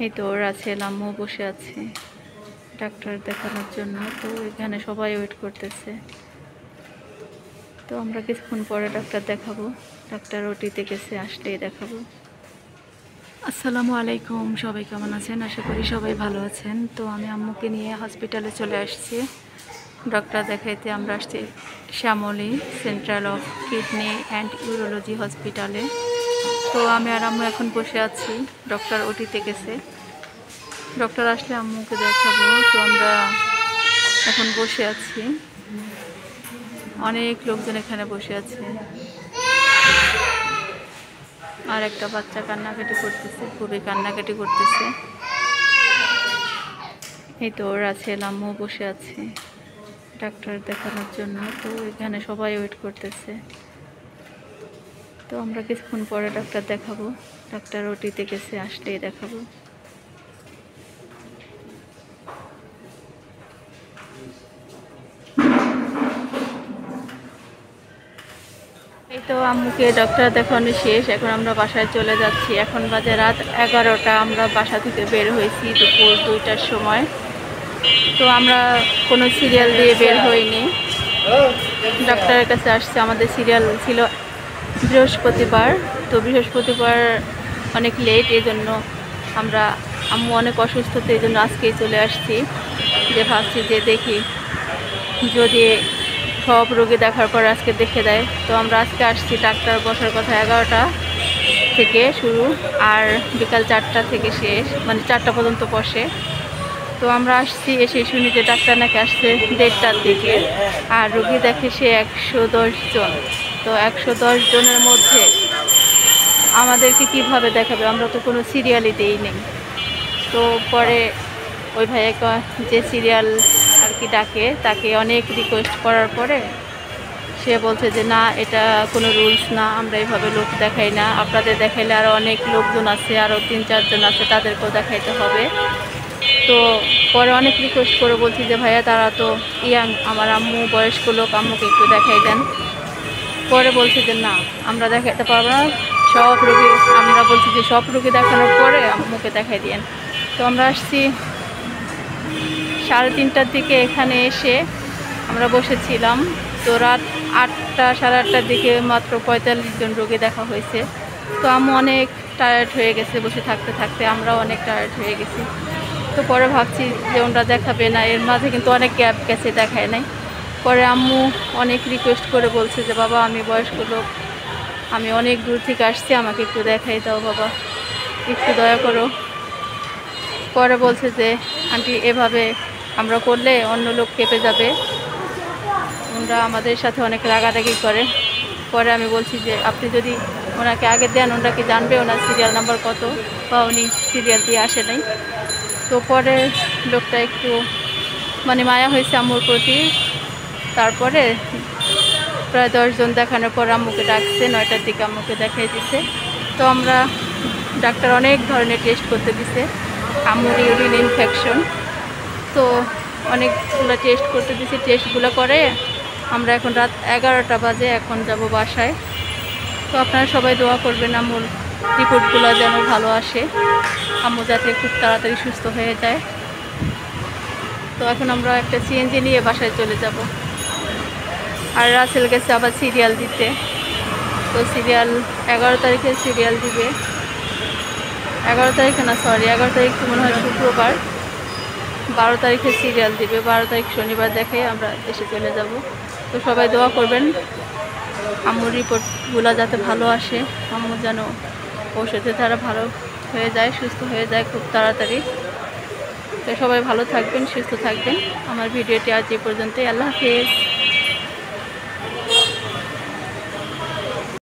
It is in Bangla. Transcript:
এই তো রাসেল আম্মু বসে আছে ডাক্তার দেখানোর জন্য। তো এখানে সবাই ওয়েট করতেছে। তো আমরা কিছুক্ষণ পরে ডাক্তার দেখাবো। ডাক্তার ওটিতে গেছে, আসলেই দেখাবো। আসসালামু আলাইকুম, সবাই কেমন আছেন? আশা করি সবাই ভালো আছেন। তো আমি আম্মুকে নিয়ে হসপিটালে চলে আসছি ডাক্তার দেখাইতে। আমরা আসছি Shyamoli central of kidney and urology হসপিটালে। তো আমি আর আম্মু এখন বসে আছি, ডক্টর ওটিতে গেছে। ডক্টর আসলে আম্মুকে দেখাবো। তো আমরা এখন বসে আছি, অনেক লোকজন এখানে বসে আছে। আর একটা বাচ্চা কান্নাকাটি করতেছে, খুবই কান্নাকাটি করতেছে। এই তো রাসেল আম্মু বসে আছে ডাক্তার দেখানোর জন্য। তো এখানে সবাই ওয়েট করতেছে। তো আমরা কিছুক্ষণ পরে ডাক্তার দেখাবো। ডাক্তার ওটিতে গেছে, আসলেই দেখাবো। এই তো আম্মুকে ডক্টর দেখানো শেষ, এখন আমরা বাসায় চলে যাচ্ছি। এখন বাজে রাত 11টা। আমরা বাসা থেকে বের হয়েছি দুপুর 2টার সময়। তো আমরা কোনো সিরিয়াল দিয়ে বের হইনি, ডাক্তারের কাছে আসছে। আমাদের সিরিয়াল ছিল বৃহস্পতিবার। তো বৃহস্পতিবার অনেক লেট, এই জন্য আমরা, আম্মু অনেক অসুস্থ, তো এই জন্য আজকেই চলে আসছি। যে ভাবছি যে দেখি যদি সব রোগী দেখার পর আজকে দেখে দেয়। তো আমরা আজকে আসছি, ডাক্তার বসার কথা 11টা থেকে শুরু, আর বিকাল 4টা থেকে শেষ, মানে 4টা পর্যন্ত বসে। তো আমরা আসছি, এসে শুনি যে ডাক্তার নাকি আসছে 1:30টার দিকে, আর রোগী দেখে সে 110 জন। তো 110 জনের মধ্যে আমাদেরকে কিভাবে দেখাবে? আমরা তো কোনো সিরিয়ালই দিই নেই। তো পরে ওই ভাইয়া যে সিরিয়াল আর কি ডাকে, তাকে অনেক রিকোয়েস্ট করার পরে সে বলছে যে না, এটা কোনো রুলস না, আমরা এইভাবে লোক দেখাই না। আপনাদের দেখাইলে আরও অনেক লোকজন আছে, আরও 3-4 জন আছে, তাদেরকেও দেখাইতে হবে। তো পরে অনেক রিকোয়েস্ট করে বলছি যে ভাইয়া তারা তো ইয়াং, আমার আম্মু বয়স্ক লোক, আম্মুকে একটু দেখাই দেন। পরে বলছে যে না, আমরা দেখাতে পারবো না, সব রোগী, আমরা বলছি যে সব রোগী দেখানোর পরে আম্মুকে দেখাই দিয়েন। তো আমরা আসছি 3:30টার দিকে। এখানে এসে আমরা বসেছিলাম। তো রাত 8টা, 8:30টার দিকে মাত্র 45 জন রোগী দেখা হয়েছে। তো আম্মু অনেক টায়ার্ড হয়ে গেছে বসে থাকতে থাকতে, আমরাও অনেক টায়ার্ড হয়ে গেছি। তো পরে ভাবছি যে ওনারা দেখাবে না, এর মাঝে কিন্তু অনেক গ্যাপ গেছে, দেখায় নাই। পরে আম্মু অনেক রিকোয়েস্ট করে বলছে যে বাবা, আমি বয়স্ক লোক, আমি অনেক দূর থেকে আসছি, আমাকে একটু দেখাই দাও বাবা, একটু দয়া করো। পরে বলছে যে আন্টি, এভাবে আমরা করলে অন্য লোক কেঁপে যাবে, ওনারা আমাদের সাথে অনেক রাগারাগি করে। পরে আমি বলছি যে আপনি যদি ওনাকে আগে দেন, ওনাকে জানবে ওনার সিরিয়াল নাম্বার কত, বা উনি সিরিয়াল দিয়ে আসে নাই। তো পরে লোকটা একটু মানে মায়া হয়েছে আম্মুর প্রতি। তারপরে প্রায় 10 জন দেখানোর পর আম্মুকে ডাকছে, 9টার দিকে আম্মুকে দেখাই দিছে। তো আমরা, ডাক্তার অনেক ধরনের টেস্ট করতে দিছে, আম্মুর ইউরিন ইনফেকশন, তো অনেকগুলো টেস্ট করতে দিছে। টেস্টগুলো করে আমরা এখন রাত 11টা বাজে, এখন যাব বাসায়। তো আপনারা সবাই দোয়া করবেন আম্মুর রিপোর্টগুলো যেন ভালো আসে, আম্মু যাতে খুব তাড়াতাড়ি সুস্থ হয়ে যায়। তো এখন আমরা একটা সিএনজি নিয়ে বাসায় চলে যাব। আর রাসেল গেছে আবার সিরিয়াল দিতে। তো সিরিয়াল 11 তারিখে সিরিয়াল দিবে। 11 তারিখে না, সরি, 11 তারিখ তো মনে হয় শুক্রবার, 12 তারিখে সিরিয়াল দিবে। 12 তারিখ শনিবার দেখে আমরা এসে চলে যাব। তো সবাই দোয়া করবেন আম্মুর রিপোর্টগুলো যাতে ভালো আসে, আম্মু যেন ওষুধে তারা ভালো হয়ে যায়, সুস্থ হয়ে যায় খুব তাড়াতাড়ি। তো সবাই ভালো থাকবেন, সুস্থ থাকবেন। আমার ভিডিওটি আজ এই পর্যন্তই। আল্লাহ হাফেজ।